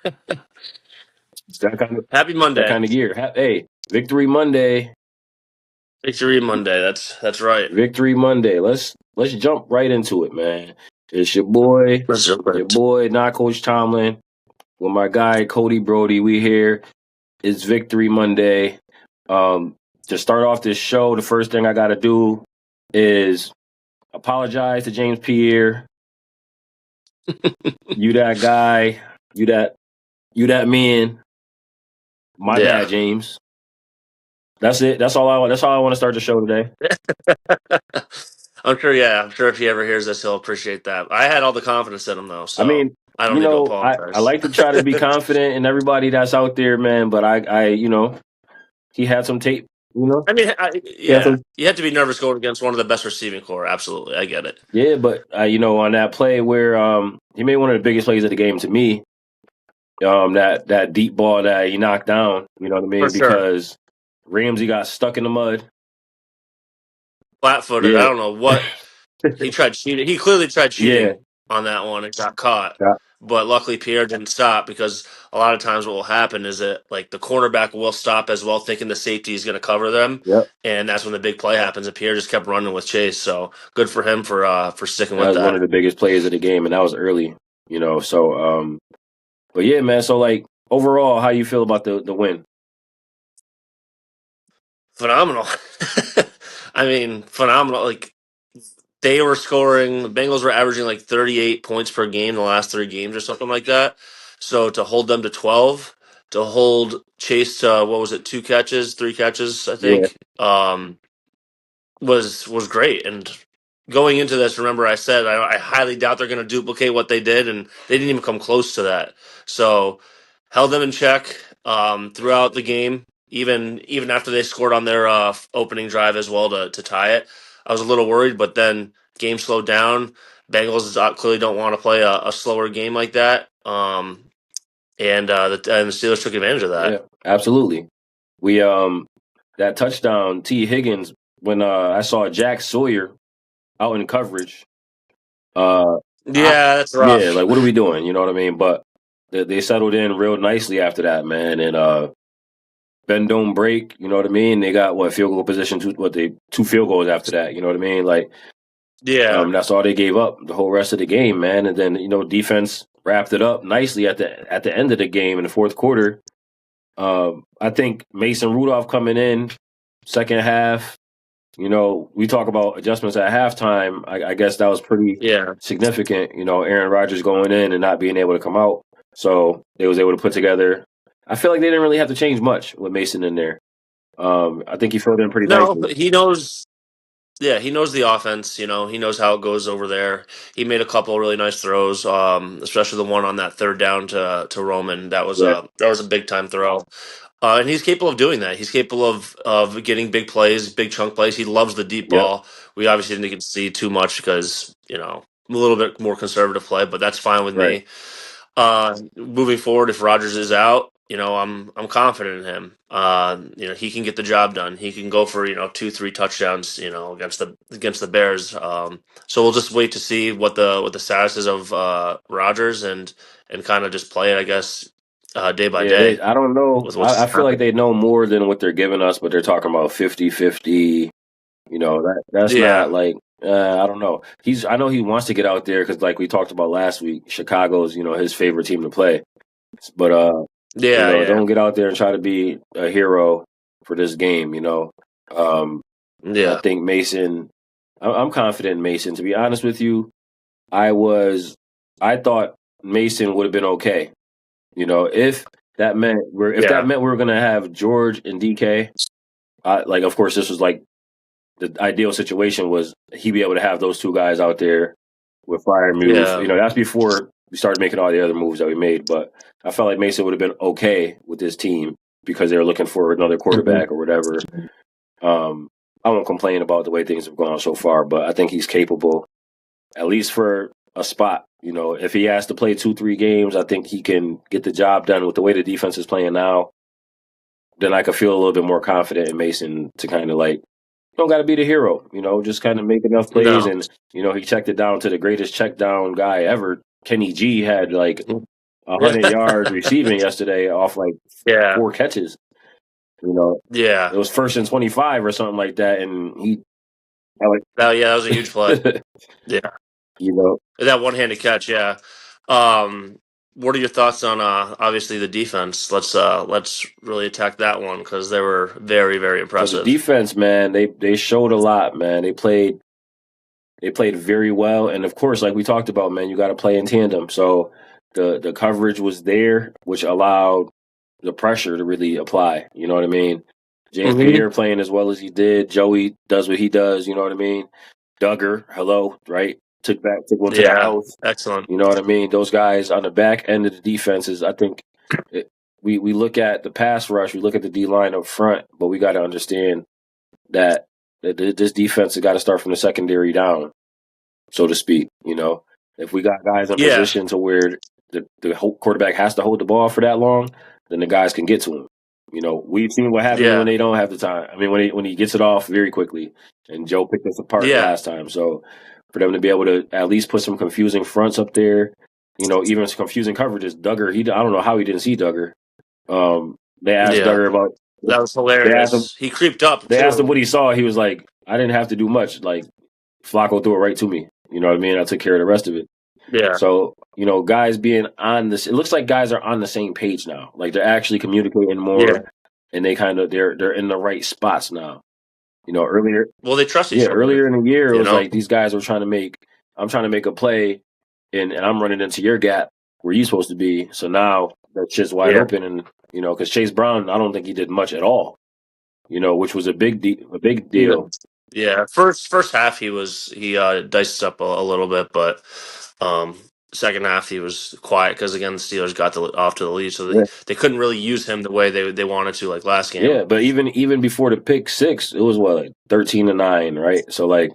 It's that kind of Happy Monday. year. Hey, Victory Monday. Victory Monday. That's right. Victory Monday. Let's jump right into it, man. It's your boy, not Coach Tomlin, with my guy Cody Brody. We here. It's Victory Monday. To start off this show, the first thing I got to do is apologize to James Pierre. You that guy. You that man. My bad, James. That's it. That's all I want. That's how I want to start the show today. I'm sure if he ever hears this, he'll appreciate that. I had all the confidence in him, though, so I mean, I don't need to apologize. I like to try to be confident in everybody that's out there, man. But I he had some tape. I mean, Yeah, you have to be nervous going against one of the best receiving core. Absolutely, I get it. yeah, but on that play where he made one of the biggest plays of the game to me. That deep ball that he knocked down. You know what I mean? For sure. Because Ramsey got stuck in the mud. Flat-footed. Yeah. I don't know what he tried cheating. He clearly tried cheating on that one and got caught. Yeah. But luckily, Pierre didn't stop, because a lot of times what will happen is that, like, the cornerback will stop as well, thinking the safety is going to cover them, Yep. and that's when the big play happens. And Pierre just kept running with Chase, so good for him for sticking That with was that. one of the biggest plays of the game, and that was early. So but yeah, man. So like overall, how you feel about the win? Phenomenal. I mean, phenomenal. Like, they were scoring. The Bengals were averaging like 38 points per game the last 3 games or something like that. So to hold them to 12, to hold Chase to, what was it, 3 catches, I think, was great. And going into this, remember I said I highly doubt they're going to duplicate what they did, and they didn't even come close to that. So held them in check throughout the game, even after they scored on their opening drive as well to tie it. I was a little worried, but then game slowed down. Bengals clearly don't want to play a slower game like that, and the Steelers took advantage of that. Yeah, absolutely. We that touchdown, T. Higgins, when I saw Jack Sawyer out in coverage. That's rough. Yeah, like what are we doing? You know what I mean? But they settled in real nicely after that, man. And bend don't break. You know what I mean? They got field goal position? 2 field goals after that. You know what I mean? Like that's all they gave up the whole rest of the game, man. And then defense wrapped it up nicely at the end of the game in the fourth quarter. I think Mason Rudolph coming in second half. We talk about adjustments at halftime. I guess that was pretty significant. Aaron Rodgers going in and not being able to come out. So they was able to put together. I feel like they didn't really have to change much with Mason in there. I think he filled in pretty nicely. But he knows. Yeah, he knows the offense. He knows how it goes over there. He made a couple of really nice throws, especially the one on that third down to Roman. That was a big time throw. And he's capable of doing that. He's capable of getting big plays, big chunk plays. He loves the deep ball. We obviously didn't get to see too much because, a little bit more conservative play, but that's fine with me. Moving forward, if Rodgers is out, I'm confident in him. He can get the job done. He can go for 2-3 touchdowns, against the Bears. So we'll just wait to see what the status is of Rodgers and kind of just play it, I guess, day by day. I don't know. I feel like they know more than what they're giving us, but they're talking about 50-50. That's not like I don't know. I know he wants to get out there because, like we talked about last week, Chicago's his favorite team to play. But don't get out there and try to be a hero for this game. I think Mason. I'm confident in Mason. To be honest with you, I thought Mason would have been okay. If that meant we were going to have George and DK. Of course, this was like the ideal situation was he'd be able to have those 2 guys out there with fire moves. That's before we started making all the other moves that we made. But I felt like Mason would have been okay with this team because they were looking for another quarterback or whatever. I won't complain about the way things have gone so far, but I think he's capable, at least for a spot. If he has to play 2-3 games, I think he can get the job done with the way the defense is playing now. Then I could feel a little bit more confident in Mason to kind of like, don't got to be the hero, just kind of make enough plays. And, he checked it down to the greatest check down guy ever. Kenny G had like 100 yards receiving yesterday off like Yeah. 4 catches. You know, Yeah. it was 1st and 25 or something like that, and he like, That was a huge play. Yeah. you know, That one-handed catch, yeah. What are your thoughts on obviously the defense? Let's really attack that one because they were very, very so the impressive. defense, man, they showed a lot, man. They played very well, and of course, like we talked about, man, you got to play in tandem. So the coverage was there, which allowed the pressure to really apply. You know what I mean? James Pierre playing as well as he did. Joey does what he does. You know what I mean? Duggar, hello, right? Took one to the house. Excellent. You know what I mean? Those guys on the back end of the defenses, I think we look at the pass rush, we look at the D line up front, but we got to understand that this defense has got to start from the secondary down, so to speak. You know, if we got guys in position to where the whole quarterback has to hold the ball for that long, then the guys can get to him. You know, we've seen what happens when they don't have the time. I mean, when he gets it off very quickly, and Joe picked us apart last time. So for them to be able to at least put some confusing fronts up there, you know, even some confusing coverages. Duggar, I don't know how he didn't see Duggar. They asked Duggar about. That was hilarious. He creeped up. They asked him what he saw. He was like, "I didn't have to do much. Like Flacco threw it right to me. You know what I mean? I took care of the rest of it." Yeah. So, you know, guys being on this, it looks like guys are on the same page now. Like they're actually communicating more, and they're in the right spots now. You know, earlier. Well, they trust each other. Earlier in the year, it was like these guys were trying to make. I'm trying to make a play, and I'm running into your gap where you're supposed to be. So now that shit's wide open, and you know, because Chase Brown, I don't think he did much at all. You know, which was a big deal. Yeah, first half he diced up a little bit, but second half he was quiet because again the Steelers got off to the lead, so they couldn't really use him the way they wanted to like last game. Yeah, but even before the pick six, it was like 13-9, right? So like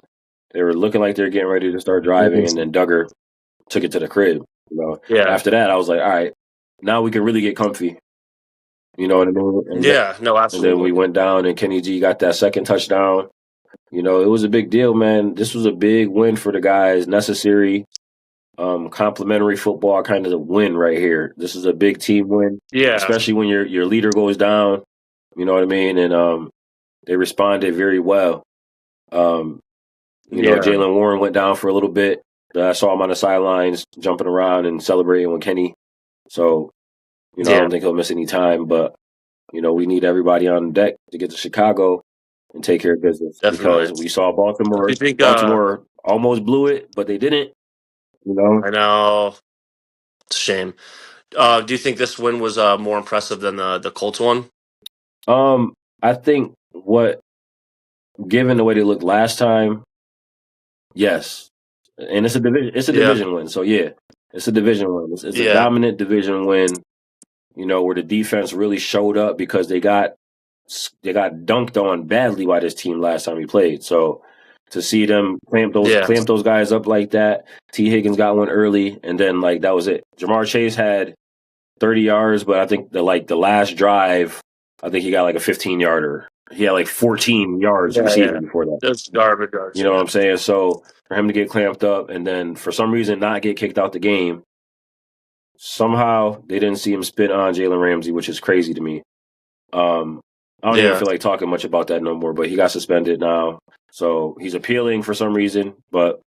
they were looking like they're getting ready to start driving, and then Duggar took it to the crib. You know, after that I was like, all right, now we can really get comfy. You know what I mean? And no, absolutely. And then we went down, and Kenny G got that second touchdown. You know, it was a big deal, man. This was a big win for the guys. Necessary, complimentary football kind of a win right here. This is a big team win, especially when your leader goes down. You know what I mean? And they responded very well. You know, Jalen Warren went down for a little bit. I saw him on the sidelines jumping around and celebrating with Kenny. So, you know, I don't think he'll miss any time. But, you know, we need everybody on deck to get to Chicago and take care of business. Definitely. Because we saw Baltimore. Baltimore almost blew it, but they didn't. You know? I know. It's a shame. Do you think this win was more impressive than the Colts one? I think given the way they looked last time, yes. And it's a division win. So yeah, it's a division win. It's a dominant division win, you know, where the defense really showed up because they got dunked on badly by this team last time we played. So to see them clamp those guys up like that, T. Higgins got one early, and then like that was it. Jamar Chase had 30 yards, but I think the last drive, I think he got like a 15-yarder. He had like 14 yards receiving before that. That's garbage yards. You know what I'm saying? So for him to get clamped up and then for some reason not get kicked out the game, somehow they didn't see him spit on Jalen Ramsey, which is crazy to me. I don't even feel like talking much about that no more, but he got suspended now. So he's appealing for some reason, but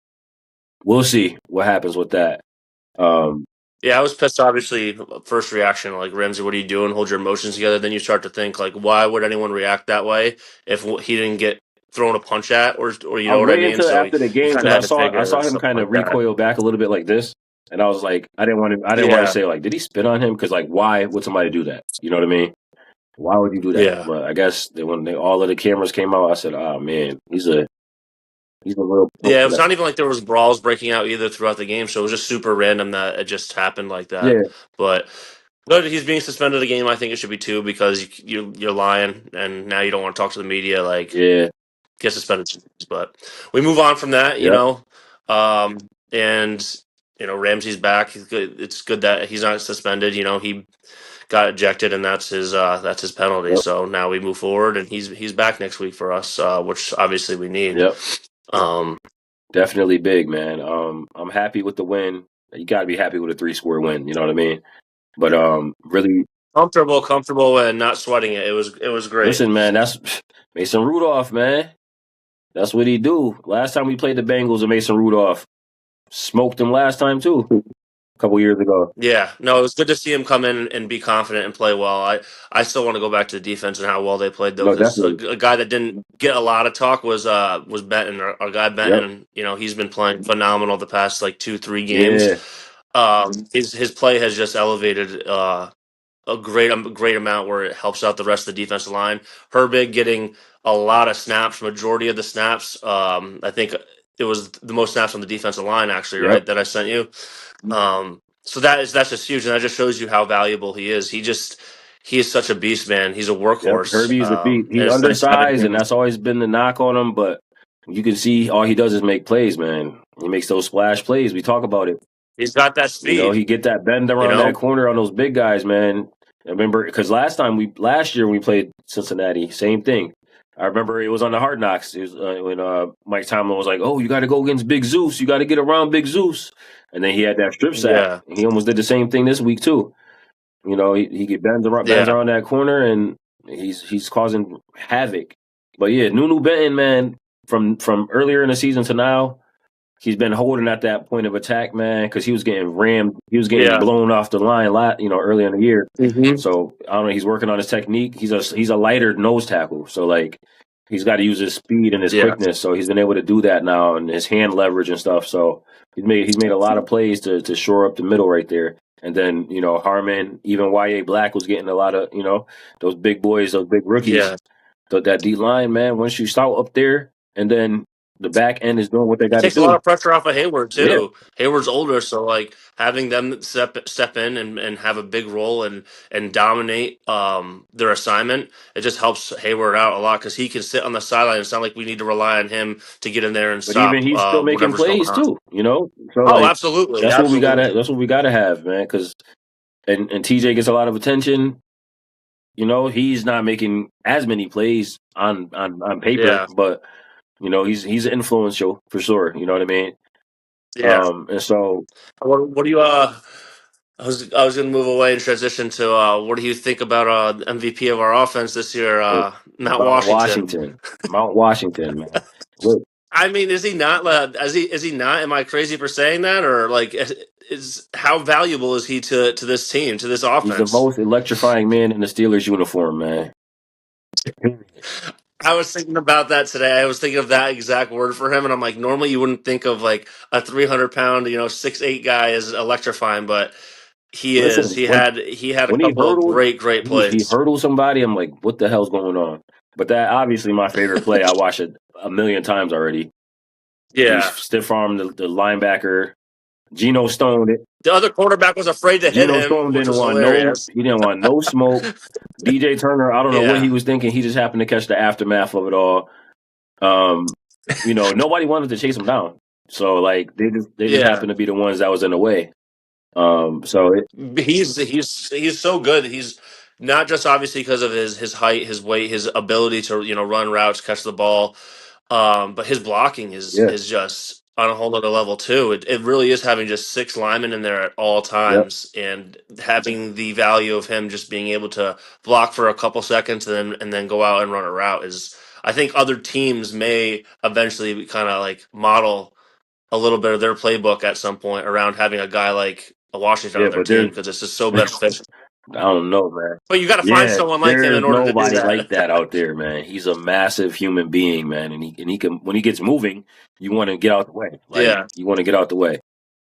we'll see what happens with that. Yeah, I was pissed, obviously. First reaction, like, Ramsey, what are you doing? Hold your emotions together. Then you start to think, like, why would anyone react that way if he didn't get thrown a punch at or you know what I mean? So after the game, because I saw him kind of recoil back a little bit like this, and I was like, I didn't want to say, like, did he spit on him? Because, like, why would somebody do that? You know what I mean? Why would you do that? Yeah. But I guess when all of the cameras came out, I said, oh, man, he's a real... Yeah, it was not even like there was brawls breaking out either throughout the game, so it was just super random that it just happened like that. Yeah. But he's being suspended a game. I think it should be 2 because you're lying, and now you don't want to talk to the media. Like, get suspended. But we move on from that, you know. And you know, Ramsey's back. He's good. It's good that he's not suspended. You know, he got ejected, and that's his penalty. Yep. So now we move forward, and he's back next week for us, which obviously we need. Yep. Definitely big, man. I'm happy with the win. You got to be happy with a 3-score win. You know what I mean? But really, Comfortable, and not sweating it. It was great. listen, man, that's Mason Rudolph, man. That's what he do. Last time we played the Bengals and Mason Rudolph smoked them last time too, a couple years ago. Yeah, no, it was good to see him come in and be confident and play well. I still want to go back to the defense and how well they played though, No, because definitely. a guy that didn't get a lot of talk was Benton, our guy Yep. Benton. You know, he's been playing phenomenal the past like 2-3 games. Yeah. His play has just elevated a great amount where it helps out the rest of the defensive line. Herbig getting a lot of snaps, majority of the snaps. I think it was the most snaps on the defensive line actually, right? Yep. That I sent you. So that's just huge, and that just shows you how valuable he is. He is such a beast, man. He's a Yep. workhorse, Herbie's a beat. and He's it's nice having undersized, and him. that's always been the knock on him. But you can see all he does is make plays, man. He makes those splash plays. We talk about it. He's got that You know, speed, he get that bend you around that know. corner on those big guys, man. I remember because last year when we played Cincinnati, same thing. I remember it was on the Hard Knocks. It was when Mike Tomlin was like, "Oh, you got to go against Big Zeus. You got to get around Big Zeus." And then he had that strip sack. Yeah, He almost did the same thing this week too. You know, he get bends yeah, around that corner, and he's causing havoc. But yeah, Nunu Benton, man, from earlier in the season to now, he's been holding at that point of attack, man, because he was getting rammed. He was getting yeah. blown off the line a lot, early in the year. hmm So I don't know. He's working on his technique. He's a lighter nose tackle, so like he's got to use his speed and his Yeah, quickness. So he's been able to do that now, and his hand leverage and stuff. So he's made a lot of plays to shore up the middle right there. And then Harmon, even YA Black was getting a lot of those big boys, those big rookies. yeah. That D line, man. Once you start up there, and then the back end is doing what they It got to takes a lot do. of pressure off of Hayward Yeah. too. Hayward's older, so like having them step in and have a big role and dominate their assignment, it just helps Hayward out a lot because he can sit on the sideline. It's not like we need to rely on him to get in there and But even stop he's still making whatever's going plays on. too, So Oh, like absolutely, that's what we gotta absolutely. that's what we gotta have, man. Because and TJ gets a lot of attention. He's not making as many plays on paper, Yeah, but he's influential for sure. You know what I mean? yeah. And so What do you I was going to move away and transition to what do you think about the MVP of our offense this year, Mount Mount Washington? Washington, Mount Washington, man. Look, I mean, is he not? Is he not? Am I crazy for saying that, or like, is how valuable is he to this team, to this he's the offense? most electrifying man in the Steelers uniform, man. I was thinking about that today. I was thinking of that exact word for him, and I'm like, normally you wouldn't think of like a 300 pound, 6'8" guy as electrifying, but he is. Listen, He had a when he couple of hurdled, great he plays. hurdled somebody. I'm like, what the hell's going on? But that obviously my favorite play. I watched it a million times already. He Yeah, stiff armed the linebacker. Geno stoned it. the other quarterback was afraid to hit Geno him, Stone which didn't was want no. hilarious. He didn't want no smoke. DJ Turner, I don't know what he Yeah, was thinking. He just happened to catch the aftermath of it all. Um, nobody wanted to chase him down. So like they just yeah. happened to be the ones that was in the way. So He's so good. He's not just obviously because of his height, his weight, his ability to run routes, catch the ball, but his blocking is yeah, is just on a whole other level too. It really is having just six linemen in there at all yep, times and having the value of him just being able to block for a couple seconds and then go out and run a route is. I think other teams may eventually kind of like model a little bit of their playbook at some point around having a guy like a Washington yeah, on their but team there's because it's just so I beneficial. don't know, man. But you got to find Yeah, someone like him there in is order to do nobody like that that. out there, man. He's a massive human being, man, and he can when he gets moving, you want to get out the way. Like Yeah, you want to get out the way.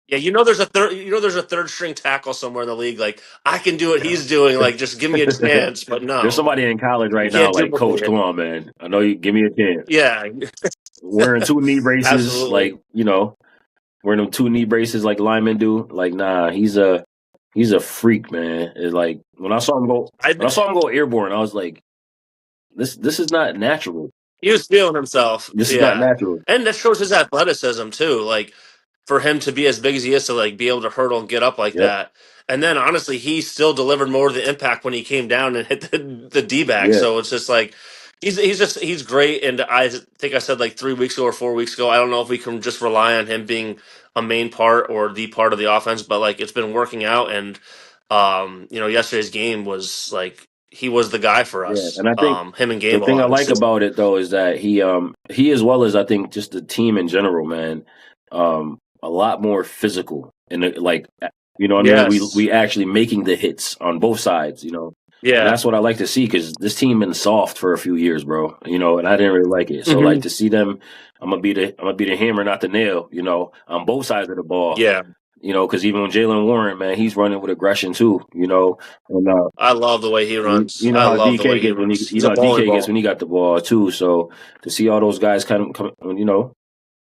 yeah. There's a third string tackle somewhere in the league. Like I can do what he's doing. Like just give me a chance. But There's no, somebody in college you right now, can't like Coach, duplicate it. come on, man. I know you. Give me a chance. Yeah, Wearing two knee braces, absolutely. like wearing them two knee braces like linemen do. Like, nah, he's a freak, man. It's like I when I saw him go airborne, I was like, this is not natural. He was feeling himself. This is not Yeah, natural. and that shows his athleticism too. Like for him to be as big as he is to like be able to hurdle and get up like Yep. that. And then honestly, he still delivered more of the impact when he came down and hit the D back. Yeah. So it's just like he's great. And I think I said like 3 weeks ago or 4 weeks ago. I don't know if we can just rely on him being a main part or the part of the offense, but like it's been working out and. Yesterday's game was like he was the guy for Yeah, us. and I think Him and the Gable, thing I like obviously. about it though is that he as well as I think just the team in general, man, a lot more physical and like you know what I mean. We Yes. actually making the hits on both sides, you know, and Yeah. that's what I like to see because this team been soft for a few years, bro. You know, and I didn't really like it. So like Hmm. to see them, I'm gonna be the hammer, not the nail. You know, on both sides of the ball. Yeah. You know, because even when Jalen Warren, man, he's running with aggression too. You know, and I love the way he runs. you know I how love the DK way he gets when runs. you He's know a how bowling DK gets ball. when he got the ball too. So to see all those guys come, you know,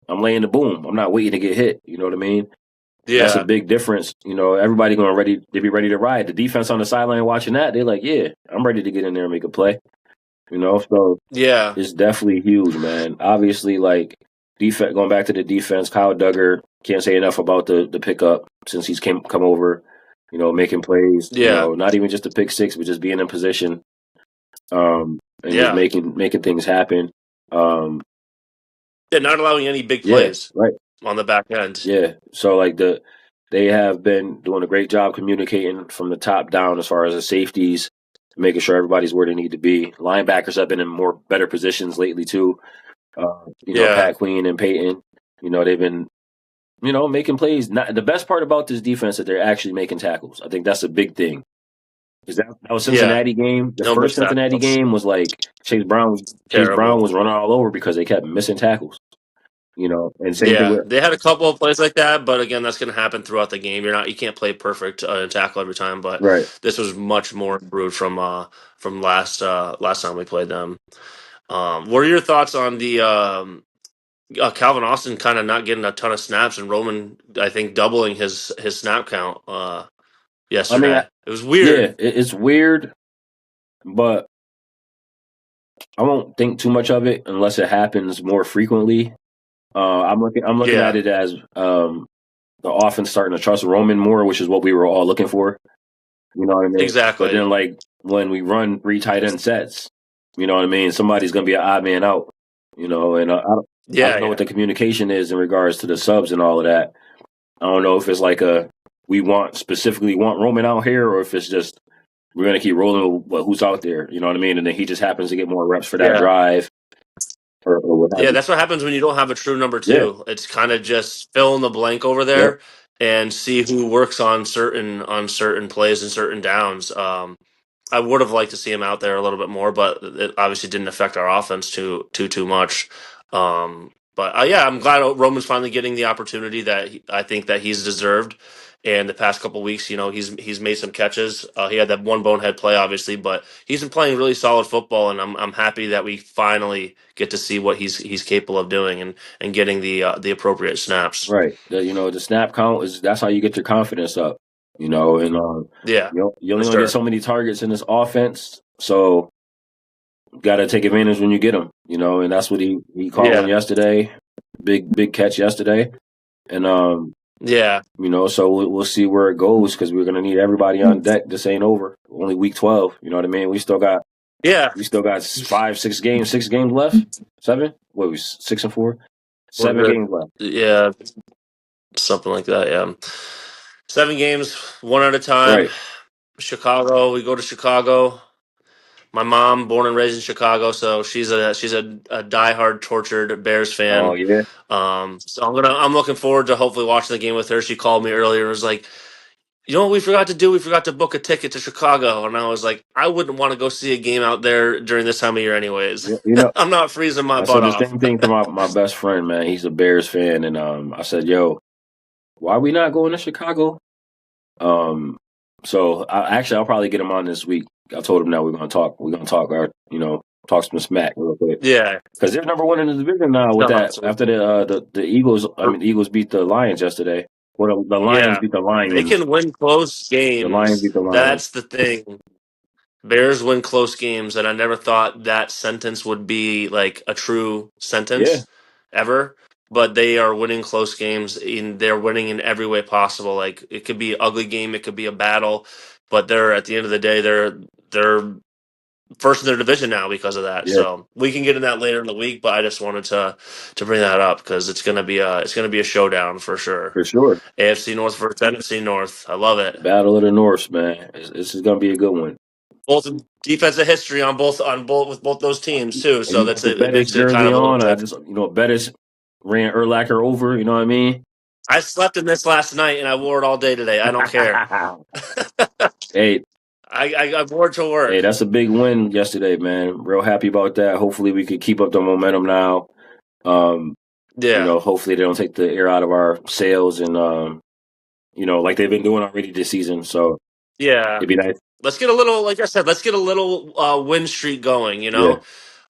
I'm laying the boom. I'm not waiting to get hit. You know what I mean? That's a Yeah. big difference. You know, everybody going ready. They be ready to ride. The defense on the sideline watching that, they're like, yeah, I'm ready to get in there and make a play. You know, so Yeah. it's definitely huge, man. Obviously, like defense. Going back to the defense, Kyle Duggar can't say enough about the pickup since he's come over. You know, making plays. You Yeah. know, not even just a pick six, but just being in position and just Yeah. making things happen. Um, Yeah. Not allowing any big yeah, plays right. on the back end. Yeah. So like they have been doing a great job communicating from the top down as far as the safeties, making sure everybody's where they need to be. Linebackers have been in more better positions lately too. You know, Yeah. Pat Queen and Peyton. You know, they've been making plays. Not the best part about this defense that they're actually making tackles. I think that's a big thing. Because that was Yeah. Cincinnati game. The No first missed Cincinnati tackles. game was like Chase Brown was Terrible. running all over because they kept missing tackles. You know, and same thing Yeah, with they had a couple of plays like that, but again, that's going to happen throughout the game. You can't play perfect tackle every time, but right. this was much more improved from last time we played them. What are your thoughts on the Calvin Austin kind of not getting a ton of snaps and Roman, I think, doubling his snap count I mean, yesterday? It was yeah, weird. it's weird, but I won't think too much of it unless it happens more frequently. I'm looking at Yeah, it as the offense starting to trust Roman more, which is what we were all looking for. You know what I mean? But exactly. then like when we run three tight end sets, you know what I mean? Somebody's gonna be an odd man out. You know, and I Yeah, don't know what yeah, the communication is in regards to the subs and all of that. I don't know if it's like we specifically want Roman out here, or if it's just we're gonna keep rolling with who's out there. You know what I mean? And then he just happens to get more reps for that yeah. drive or what have Yeah, you. that's what happens when you don't have a true number Yeah, two. It's kind of just fill in the blank over yep, there and see who works on certain plays and certain downs. I would have liked to see him out there a little bit more, but it obviously didn't affect our offense too much. But yeah, I'm glad Roman's finally getting the opportunity that I think that he's deserved. And the past couple weeks, he's made some catches. He had that one bonehead play, obviously, but he's been playing really solid football, and I'm happy that we finally get to see what he's capable of doing and getting the appropriate snaps. right. The snap count is that's how you get your confidence up. You know, and Yeah, you for only gonna get sure. so many targets in this offense, so got to take advantage when you get them. You know, and that's what he caught one Yeah, yesterday, big catch yesterday, and yeah, so we'll see where it goes because we're gonna need everybody on deck. This ain't over. Only week 12. You know what I mean? yeah. We still got 6 games left. 7? What was 6-4? Was 7 games left. it? Yeah, something like that. Yeah. 7 games, one at a time. Right. Chicago. We go to Chicago. My mom, born and raised in Chicago, so she's a diehard, tortured Bears Oh fan. yeah. So I'm looking forward to hopefully watching the game with her. She called me earlier and was like, "You know what we forgot to do? We forgot to book a ticket to Chicago." And I was like, "I wouldn't want to go see a game out there during this time of year, anyways. You know, I'm not freezing my I said butt the off." same thing to my best friend, man. He's a Bears fan, and I said, "Yo, why are we not going to Chicago?" Um, so I'll probably get him on this week. I told him now we're gonna talk. We're gonna talk our talk some smack real quick Yeah, because they're number one in the division now. With no, that, after absolutely. the Eagles, I mean the Eagles beat the Lions yesterday. Well, the Lions Yeah, beat the they Lions. can win close The Lions games. beat the Lions. That's the thing. Bears win close games, and I never thought that sentence would be like a true Yeah, sentence ever. But they are winning close games, and they're winning in every way possible. Like it could be an ugly game, it could be a battle, but they're at the end of the day, they're first in their division now because of that. Yeah, So we can get in that later in the week, but I just wanted to bring that up because it's gonna be a showdown for sure. for sure. AFC North versus NFC North. I love it. Battle of the Norths, man. This is gonna be a good one. Both defensive history on both with both those teams too. And So you got the it Bettis makes it kind jersey of a little on. I bit. just Bettis ran Urlacher over. You know what I mean? I slept in this last night and I wore it all day today. I don't care. Hey, I wore it to hey, work. that's a big win yesterday, man. Real happy about that. Hopefully, we could keep up the momentum now. Um, Yeah, hopefully they don't take the air out of our sails and like they've been doing already this season. So yeah. it'd be nice. Let's get a little, like I said, let's get a little win streak going. Yeah,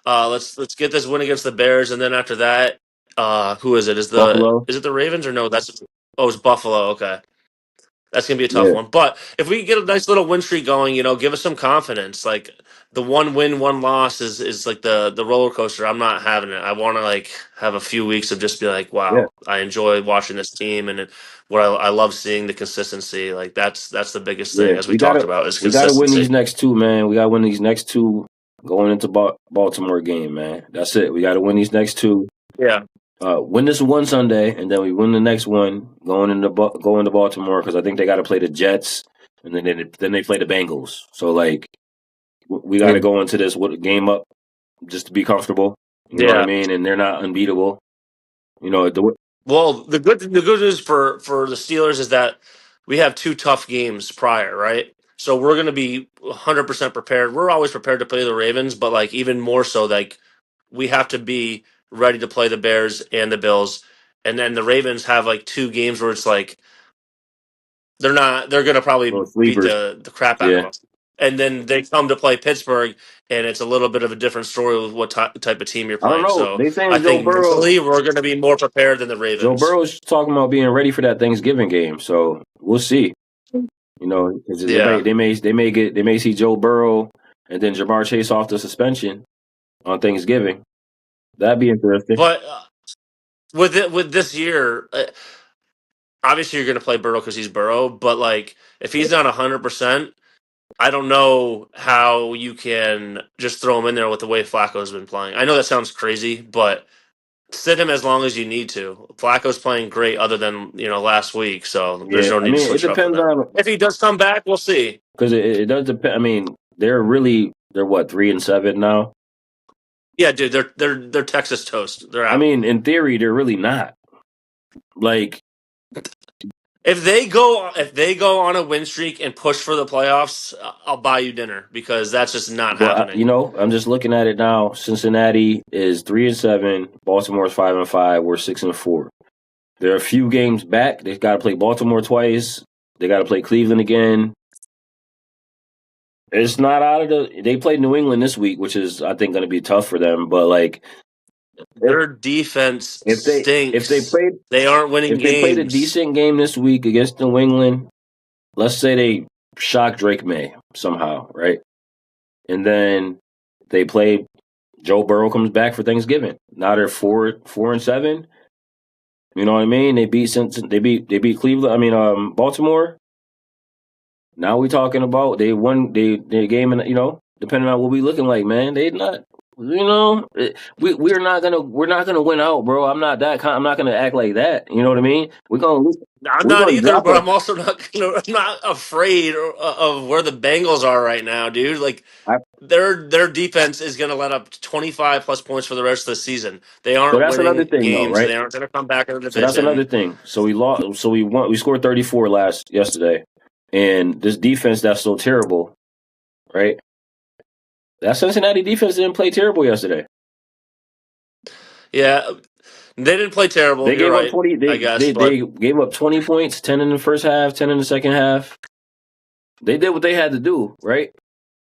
Let's get this win against the Bears, and then after that, who is it? Buffalo. Is it the Ravens or no? It's Buffalo. Okay, that's gonna be a tough Yeah, one. But if we get a nice little win streak going, give us some confidence. Like the one win, one loss is like the roller coaster. I'm not having it. I want to like have a few weeks of just be like, yeah, wow, I enjoy watching this team, and what I love seeing the consistency. Like that's the biggest thing, yeah. as we talked about, is We gotta win consistency. these next two, man. We gotta win these next two going into Baltimore game, man. That's it. We gotta win these next two. Yeah. Win this one Sunday, and then we win the next one going to Baltimore because I think they got to play the Jets, and then they play the Bengals. So like we got to go into this with a game up just to be comfortable. You know what I Yeah. mean? And they're not unbeatable. You know, Well, the good news for the Steelers is that we have two tough games prior, right? So we're going to be 100% prepared. We're always prepared to play the Ravens, but like even more so, like we have to be ready to play the Bears and the Bills. And then the Ravens have like two games where it's like they're going to probably those beat sleepers. the crap out of Yeah, us. And then they come to play Pittsburgh, and it's a little bit of a different story with what type of team you're I don't playing. know. So They I saying think mentally we're going to be more prepared than the Joe Ravens. Burrow's talking about being ready for that Thanksgiving game. So we'll see. 'Cause Yeah. they may see Joe Burrow and then Jamar Chase off the suspension on Thanksgiving. That'd be interesting. But with this year, obviously you're going to play Burrow because he's Burrow. But like, if he's not 100%, I don't know how you can just throw him in there with the way Flacco's been playing. I know that sounds crazy, but sit him as long as you need to. Flacco's playing great, other than last week, so there's Yeah, no I need to mean, it switch it up for depends them. on If he does come back, we'll see. because it does depend. I mean, they're what 3-7 now. Yeah, dude, they're Texas toast. They're I out. mean, in theory, they're really not. Like, If they go on a win streak and push for the playoffs, I'll buy you dinner because that's just not but happening. I'm just looking at it now. Cincinnati is 3-7. Baltimore's 5-5. We're 6-4. They're a few games back. They've got to play Baltimore twice. They got to play Cleveland again. It's not out of the. They played New England this week, which is I think going to be tough for them. But like, if Their defense if they if they stinks. played They aren't winning if they played a games. decent game this week against New England, let's say they shock Drake May somehow, right? And then they play Joe Burrow comes back for Thanksgiving. Now they're 4-7. You know what I mean? They beat they beat Cleveland. I mean, Baltimore. Now we talking about they won their game, and depending on what we looking like, man, they not. We're not gonna win out, bro. I'm not gonna act like that. You know what I mean? I'm We're not gonna either, drop but them. I'm also not. I'm not afraid of where the Bengals are right now, dude. Like their defense is going to let up 25 plus points for the rest of the season. They So aren't that's another winning thing, though, games. right? They aren't going to come back in the So that's another division. thing. So we lost. So we won. We scored 34 yesterday, and this defense that's so terrible, right? That Cincinnati defense didn't play terrible yesterday. Yeah, they didn't play terrible. They You're gave up right, 20. I guess, but They gave up 20 points, 10 in the first half, 10 in the second half. They did what they had to do, right?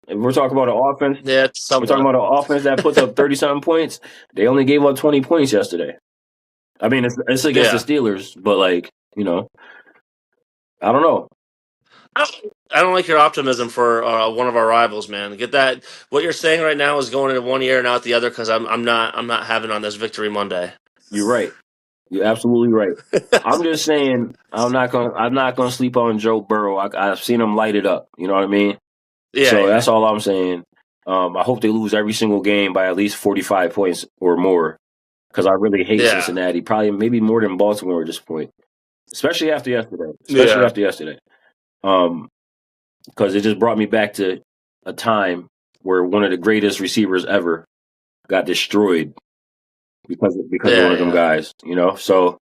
If we're talking about an offense, yeah, it's we're talking somewhat. about an offense that puts up 30 something points. They only gave up 20 points yesterday. I mean, it's against the Yeah, Steelers, but I don't know. I don't like your optimism for one of our rivals, man. Get that. What you're saying right now is going into one ear and out the other because I'm not having on this Victory Monday. You're right. You're absolutely right. I'm just saying I'm not gonna sleep on Joe Burrow. I've seen him light it up. You know what I mean? Yeah, So yeah. that's all I'm saying. I hope they lose every single game by at least 45 points or more because I really hate Yeah. Cincinnati. Probably maybe more than Baltimore at this point, especially after yesterday. Especially Yeah. after yesterday, because it just brought me back to a time where one of the greatest receivers ever got destroyed because of one Yeah. of them Yeah. guys. You know, so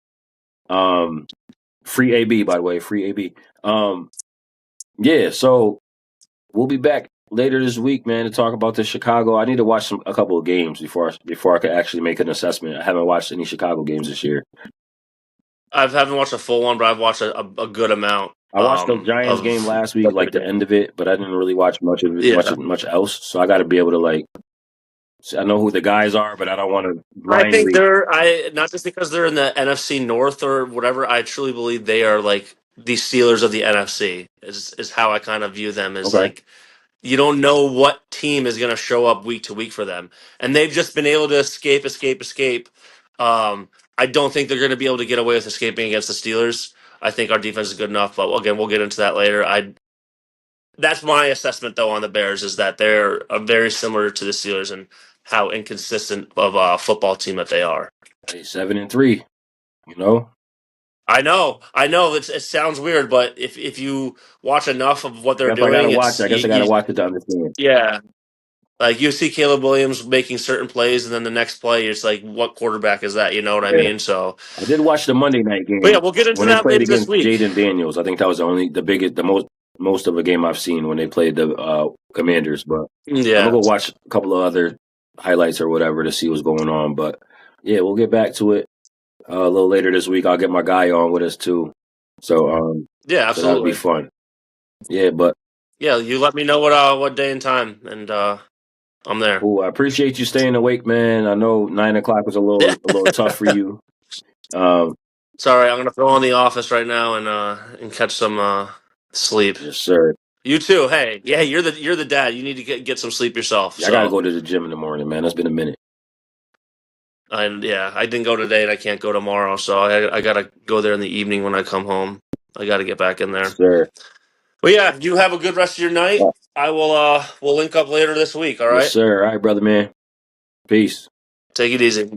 um, free AB by the way, free AB. Yeah, so we'll be back later this week, man, to talk about the Chicago. I need to watch a couple of games before I could actually make an assessment. I haven't watched any Chicago games this year. I haven't watched a full one, but I've watched a good amount I watched the Giants game of last week, what they're like the doing. end of it, but I didn't really watch much of it, Yeah. much else. So I got to be able to like. I know who the guys are, but I don't want to I think blindly. they're not just because they're in the NFC North or whatever. I truly believe they are like the Steelers of the NFC. Is how I kind of view them as Okay, like you don't know what team is going to show up week to week for them, and they've just been able to escape. I don't think they're going to be able to get away with escaping against the Steelers. I think our defense is good enough, but again, we'll get into that later. That's my assessment though on the Bears is that they're very similar to the Steelers and how inconsistent of a football team that they are. hey, 7-3. You know, I know. It sounds weird, but if you watch enough of what I they're guess I got to doing, watch. I guess I got to watch it to understand. yeah. Like you see Caleb Williams making certain plays, and then the next play, it's like, what quarterback is that? You know what I Yeah, mean? So, I did watch the Monday night but yeah, game we'll get into when they that played later this against week. Jaden Daniels. I think that was the biggest, the most of a game I've seen when they played the Commanders. But I'm gonna Yeah, go watch a couple of other highlights or whatever to see what's going on. But yeah, we'll get back to it a little later this week. I'll get my guy on with us too. So yeah, so that'll be absolutely. fun. Yeah, but Yeah, you let me know what day and time, and I'm there. cool. I appreciate you staying awake, man. I know 9 o'clock was Yeah, a little tough for you. Um, sorry, I'm gonna throw on the office right now and catch some sleep. yes, sir. You too. Hey, yeah, you're the dad. You need to get some sleep yourself. Yeah, I got to So, go to the gym in the morning, man. It's been a minute. and yeah, I didn't go today, and I can't go tomorrow. So I gotta go there in the evening when I come home. I got to get back in Yes, there. sir. But yeah, you have a good rest of your night. I will we'll link up later this week, all Yes, right? sir. All right, brother, man. Peace. Take it easy.